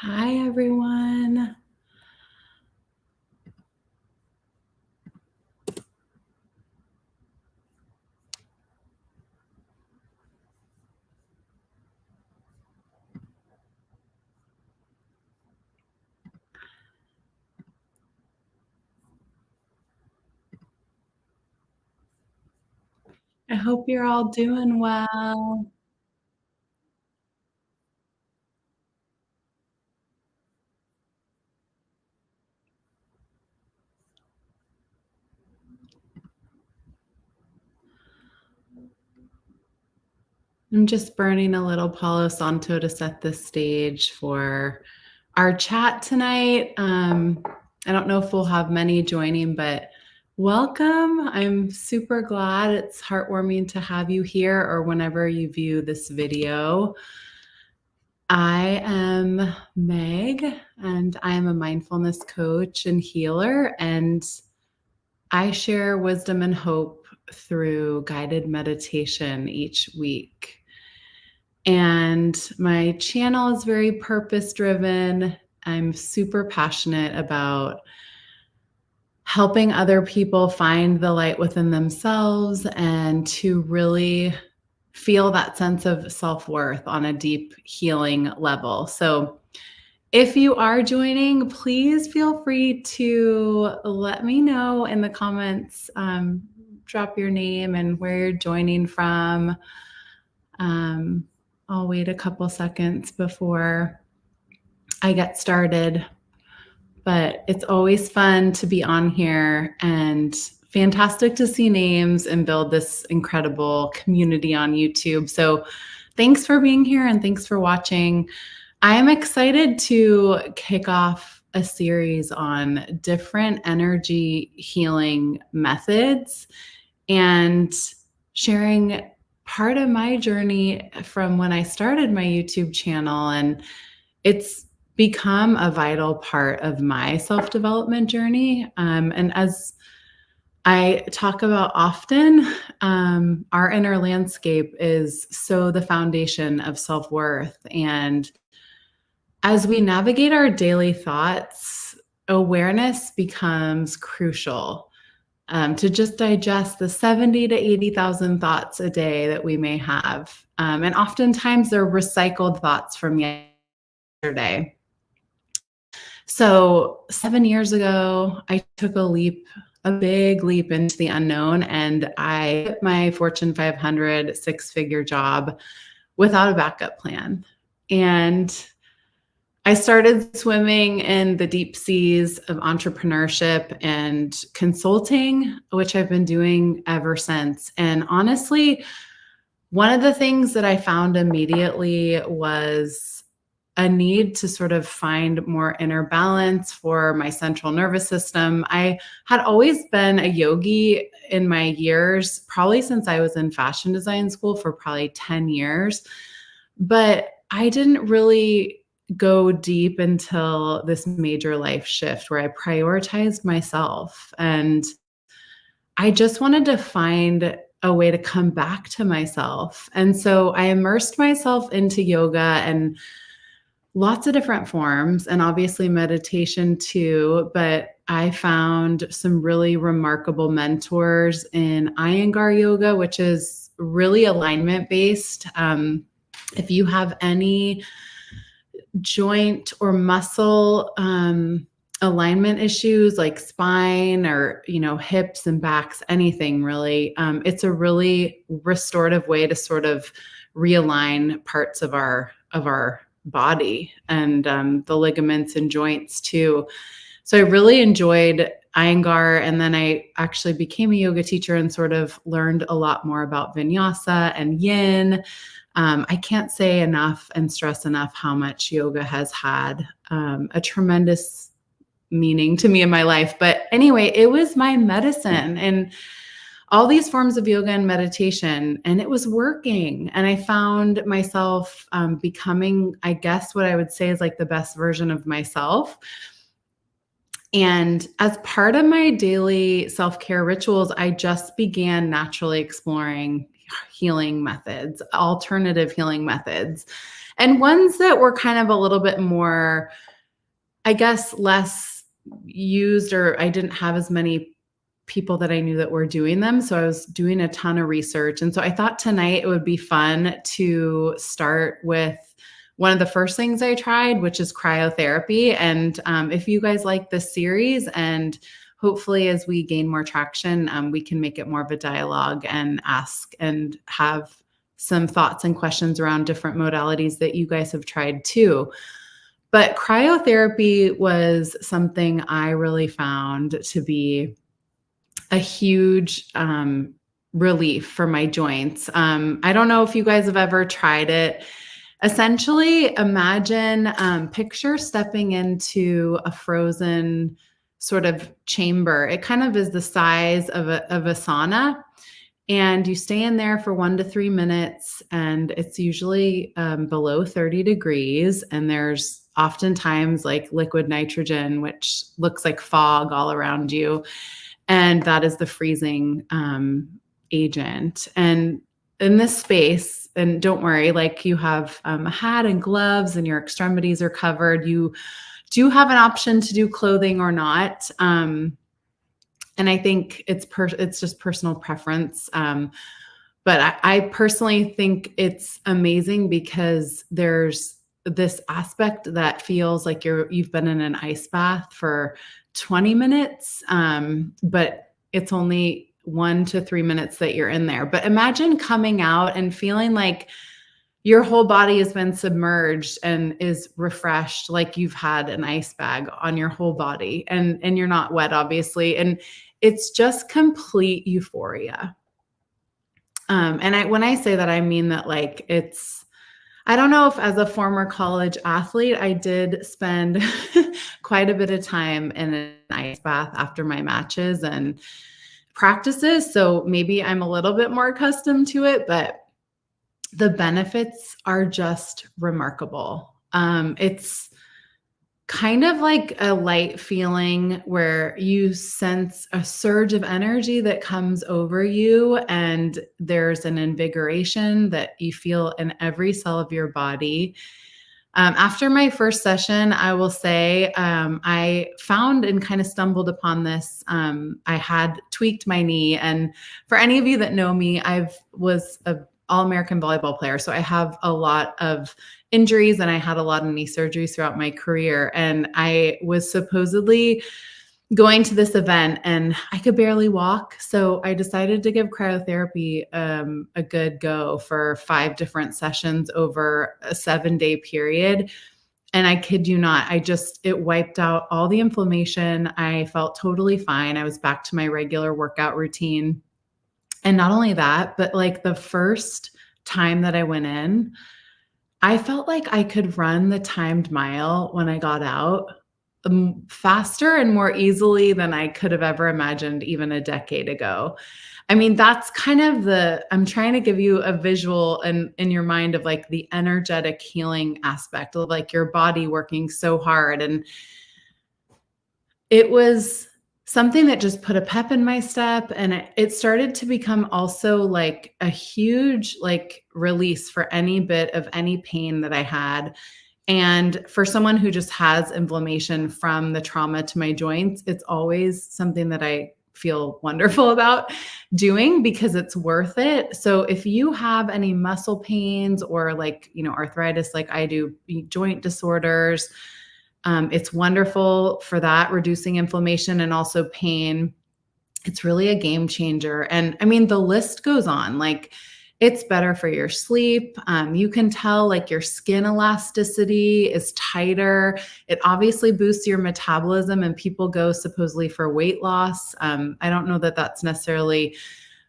Hi, everyone. I hope you're all doing well. I'm just burning a little Palo Santo to set the stage for our chat tonight. I don't know if we'll have many joining, but welcome. I'm super glad. It's heartwarming to have you here or whenever you view this video. I am Meg, and I am a mindfulness coach and healer, and I share wisdom and hope through guided meditation each week. And my channel is very purpose driven. I'm super passionate about helping other people find the light within themselves and to really feel that sense of self-worth on a deep healing level. So if you are joining, please feel free to let me know in the comments. Drop your name and where you're joining from. I'll wait a couple seconds before I get started. But it's always fun to be on here and fantastic to see names and build this incredible community on YouTube. So thanks for being here and thanks for watching. I am excited to kick off a series on different energy healing methods and sharing part of my journey from when I started my YouTube channel. And it's become a vital part of my self-development journey. And as I talk about often, our inner landscape is so the foundation of self-worth. And as we navigate our daily thoughts, awareness becomes crucial to just digest the 70 to 80,000 thoughts a day that we may have. And oftentimes they're recycled thoughts from yesterday. So 7 years ago, I took a big leap into the unknown, and I quit my Fortune 500 six-figure job without a backup plan. And I started swimming in the deep seas of entrepreneurship and consulting, which I've been doing ever since. And honestly, one of the things that I found immediately was a need to sort of find more inner balance for my central nervous system. I had always been a yogi in my years, probably since I was in fashion design school for probably 10 years. But I didn't really go deep until this major life shift where I prioritized myself. And I just wanted to find a way to come back to myself. And so I immersed myself into yoga and lots of different forms, and obviously meditation too. But I found some really remarkable mentors in Iyengar yoga, which is really alignment based. If you have any joint or muscle alignment issues like spine or hips and backs, anything really, it's a really restorative way to sort of realign parts of our body and the ligaments and joints too. So I really enjoyed Iyengar, and then I actually became a yoga teacher and sort of learned a lot more about vinyasa and yin. I can't say enough and stress enough how much yoga has had a tremendous meaning to me in my life. But anyway, it was my medicine and all these forms of yoga and meditation, and it was working. And I found myself becoming, I guess what I would say is like the best version of myself. And as part of my daily self-care rituals, I just began naturally exploring healing methods, alternative healing methods, and ones that were kind of a little bit more, I guess, less used, or I didn't have as many people that I knew that were doing them. So I was doing a ton of research. And so I thought tonight it would be fun to start with one of the first things I tried, which is cryotherapy. And if you guys like this series, and hopefully as we gain more traction, we can make it more of a dialogue and ask and have some thoughts and questions around different modalities that you guys have tried too. But cryotherapy was something I really found to be a huge relief for my joints. I don't know if you guys have ever tried it. Essentially, imagine, picture stepping into a frozen sort of chamber. It kind of is the size of a sauna. And you stay in there for 1 to 3 minutes, and it's usually below 30 degrees. And there's oftentimes like liquid nitrogen, which looks like fog all around you. And that is the freezing agent. And in this space, and don't worry, like you have a hat and gloves and your extremities are covered. You do have an option to do clothing or not. And I think it's just personal preference. But I personally think it's amazing because there's this aspect that feels like you've been in an ice bath for 20 minutes, but it's only 1 to 3 minutes that you're in there. But imagine coming out and feeling like your whole body has been submerged and is refreshed, like you've had an ice bag on your whole body, and you're not wet, obviously. And it's just complete euphoria. And when I say that, I mean that like I don't know if as a former college athlete, I did spend quite a bit of time in an ice bath after my matches and practices. So maybe I'm a little bit more accustomed to it, but the benefits are just remarkable. It's kind of like a light feeling where you sense a surge of energy that comes over you, and there's an invigoration that you feel in every cell of your body. After my first session, I will say I found and kind of stumbled upon this. I had tweaked my knee, and for any of you that know me, I was a All-American volleyball player. So I have a lot of injuries, and I had a lot of knee surgeries throughout my career. And I was supposedly going to this event and I could barely walk. So I decided to give cryotherapy a good go for 5 different sessions over a 7-day period. And I kid you not, it wiped out all the inflammation. I felt totally fine. I was back to my regular workout routine. And not only that, but like the first time that I went in, I felt like I could run the timed mile when I got out faster and more easily than I could have ever imagined even a decade ago. I mean, that's kind of I'm trying to give you a visual in your mind of like the energetic healing aspect of like your body working so hard. And it was something that just put a pep in my step. And it started to become also like a huge like release for any bit of any pain that I had. And for someone who just has inflammation from the trauma to my joints, it's always something that I feel wonderful about doing because it's worth it. So if you have any muscle pains or like, arthritis, like I do, joint disorders, it's wonderful for that, reducing inflammation and also pain. It's really a game changer. And I mean, the list goes on. Like, it's better for your sleep. You can tell like your skin elasticity is tighter. It obviously boosts your metabolism, and people go supposedly for weight loss. I don't know that that's necessarily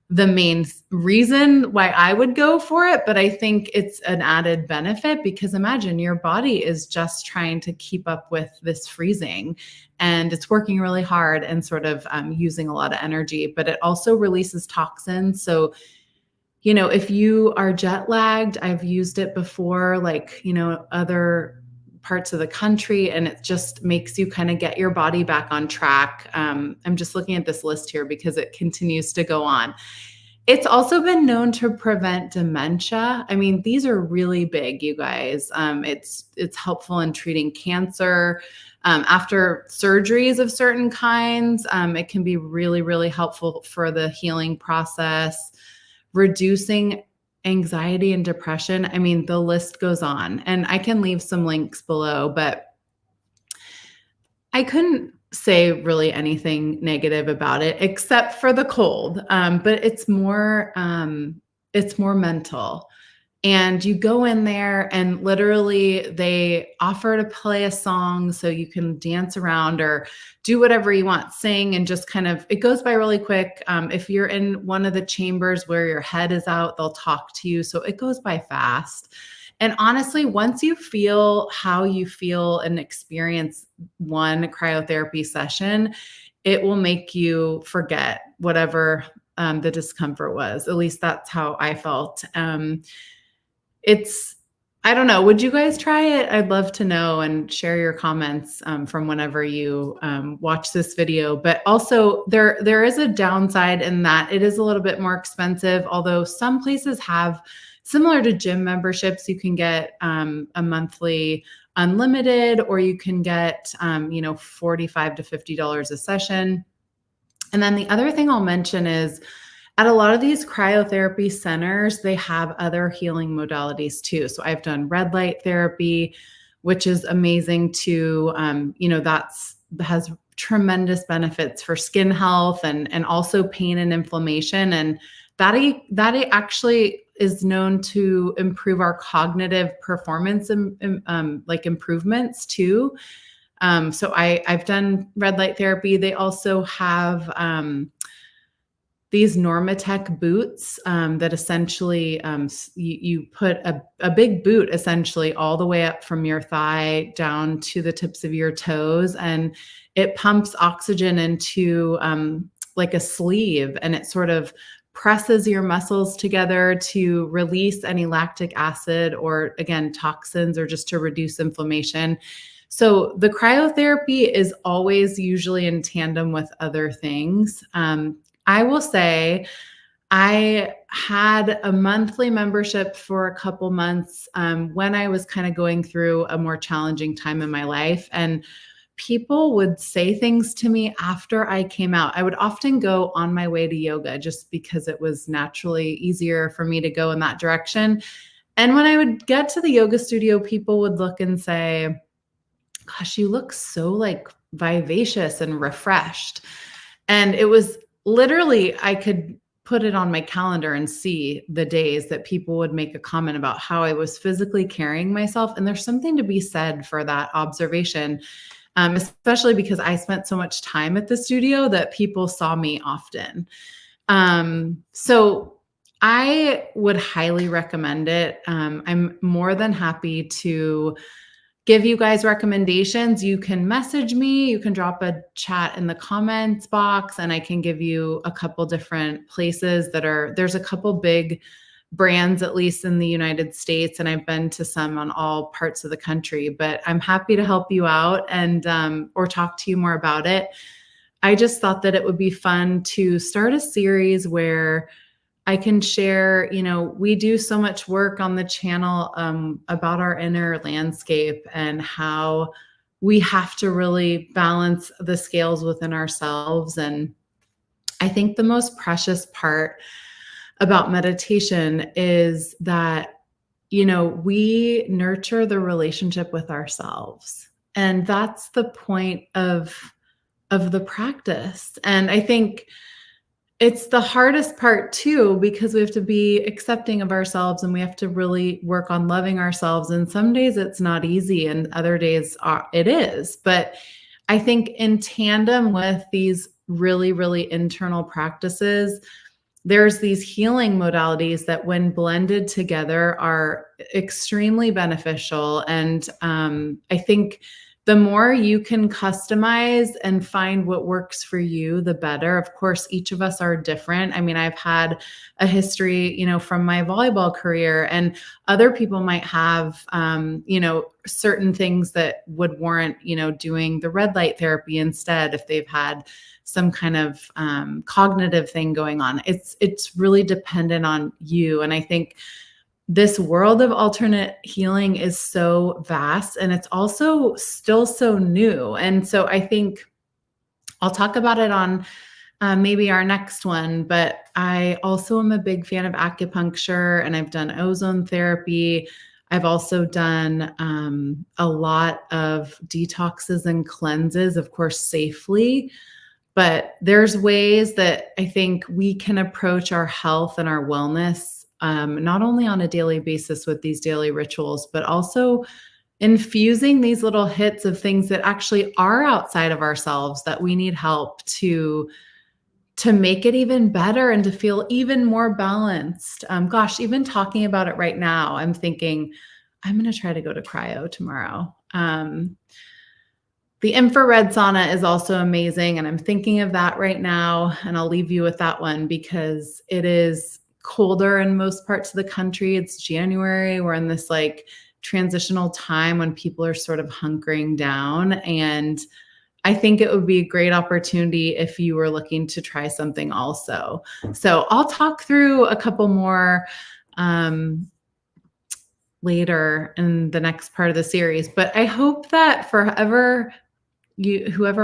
the main reason why I would go for it, but I think it's an added benefit because imagine your body is just trying to keep up with this freezing, and it's working really hard and sort of using a lot of energy, but it also releases toxins. So if you are jet lagged, I've used it before, like, other parts of the country, and it just makes you kind of get your body back on track. I'm just looking at this list here because it continues to go on. It's also been known to prevent dementia. I mean, these are really big, you guys. It's helpful in treating cancer. After surgeries of certain kinds, it can be really, really helpful for the healing process, reducing anxiety and depression. I mean, the list goes on, and I can leave some links below, but I couldn't say really anything negative about it except for the cold. But it's more mental. And you go in there and literally they offer to play a song so you can dance around or do whatever you want, sing, and just kind of, it goes by really quick. If you're in one of the chambers where your head is out, they'll talk to you. So it goes by fast. And honestly, once you feel how you feel and experience one cryotherapy session, it will make you forget whatever the discomfort was. At least that's how I felt. It's, I don't know. Would you guys try it? I'd love to know, and share your comments from whenever you watch this video. But also there is a downside in that it is a little bit more expensive, although some places have, similar to gym memberships, you can get a monthly unlimited, or you can get, $45 to $50 a session. And then the other thing I'll mention is, at a lot of these cryotherapy centers, they have other healing modalities too. So I've done red light therapy, which is amazing too. Has tremendous benefits for skin health and also pain and inflammation. And that actually is known to improve our cognitive performance and like improvements too. So I've done red light therapy. They also have these Normatec boots that essentially you put a big boot essentially all the way up from your thigh down to the tips of your toes, and it pumps oxygen into like a sleeve, and it sort of presses your muscles together to release any lactic acid or, again, toxins, or just to reduce inflammation. So the cryotherapy is always usually in tandem with other things. I will say I had a monthly membership for a couple months when I was kind of going through a more challenging time in my life. And people would say things to me after I came out. I would often go on my way to yoga just because it was naturally easier for me to go in that direction. And when I would get to the yoga studio, people would look and say, "Gosh, you look so like vivacious and refreshed." And it was literally, I could put it on my calendar and see the days that people would make a comment about how I was physically carrying myself. And there's something to be said for that observation, especially because I spent so much time at the studio that people saw me often. So I would highly recommend it. I'm more than happy to give you guys recommendations. You can message me, you can drop a chat in the comments box, and I can give you a couple different places there's a couple big brands, at least in the United States, and I've been to some on all parts of the country, but I'm happy to help you out and or talk to you more about it. I just thought that it would be fun to start a series where I can share, we do so much work on the channel about our inner landscape and how we have to really balance the scales within ourselves. And I think the most precious part about meditation is that, we nurture the relationship with ourselves. And that's the point of the practice. And I think it's the hardest part too, because we have to be accepting of ourselves and we have to really work on loving ourselves. And some days it's not easy and other days it is. But I think in tandem with these really, really internal practices, there's these healing modalities that when blended together are extremely beneficial. And I think the more you can customize and find what works for you, the better. Of course, each of us are different. I mean, I've had a history, from my volleyball career, and other people might have, certain things that would warrant, doing the red light therapy instead if they've had some kind of cognitive thing going on. It's really dependent on you. And I think this world of alternate healing is so vast, and it's also still so new. And so I think I'll talk about it on maybe our next one, but I also am a big fan of acupuncture, and I've done ozone therapy. I've also done a lot of detoxes and cleanses, of course, safely. But there's ways that I think we can approach our health and our wellness, not only on a daily basis with these daily rituals, but also infusing these little hits of things that actually are outside of ourselves that we need help to make it even better and to feel even more balanced. Gosh, even talking about it right now, I'm thinking I'm going to try to go to cryo tomorrow. The infrared sauna is also amazing, and I'm thinking of that right now, and I'll leave you with that one because it is colder in most parts of the country. It's January. We're in this like transitional time when people are sort of hunkering down, and I think it would be a great opportunity if you were looking to try something also. So I'll talk through a couple more later in the next part of the series, but I hope that whoever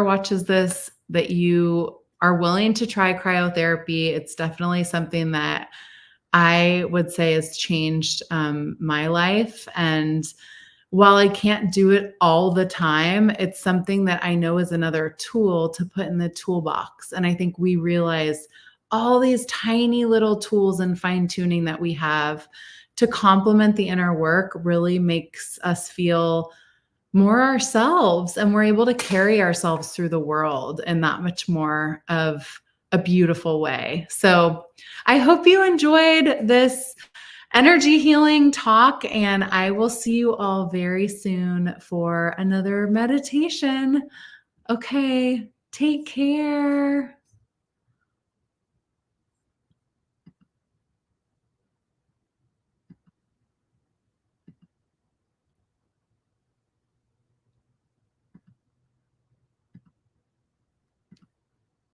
watches this, that you are willing to try cryotherapy. It's definitely something that I would say has changed my life. And while I can't do it all the time, it's something that I know is another tool to put in the toolbox. And I think we realize all these tiny little tools and fine tuning that we have to complement the inner work really makes us feel more ourselves, and we're able to carry ourselves through the world in that much more of a beautiful way. So I hope you enjoyed this energy healing talk, and I will see you all very soon for another meditation. Okay, take care.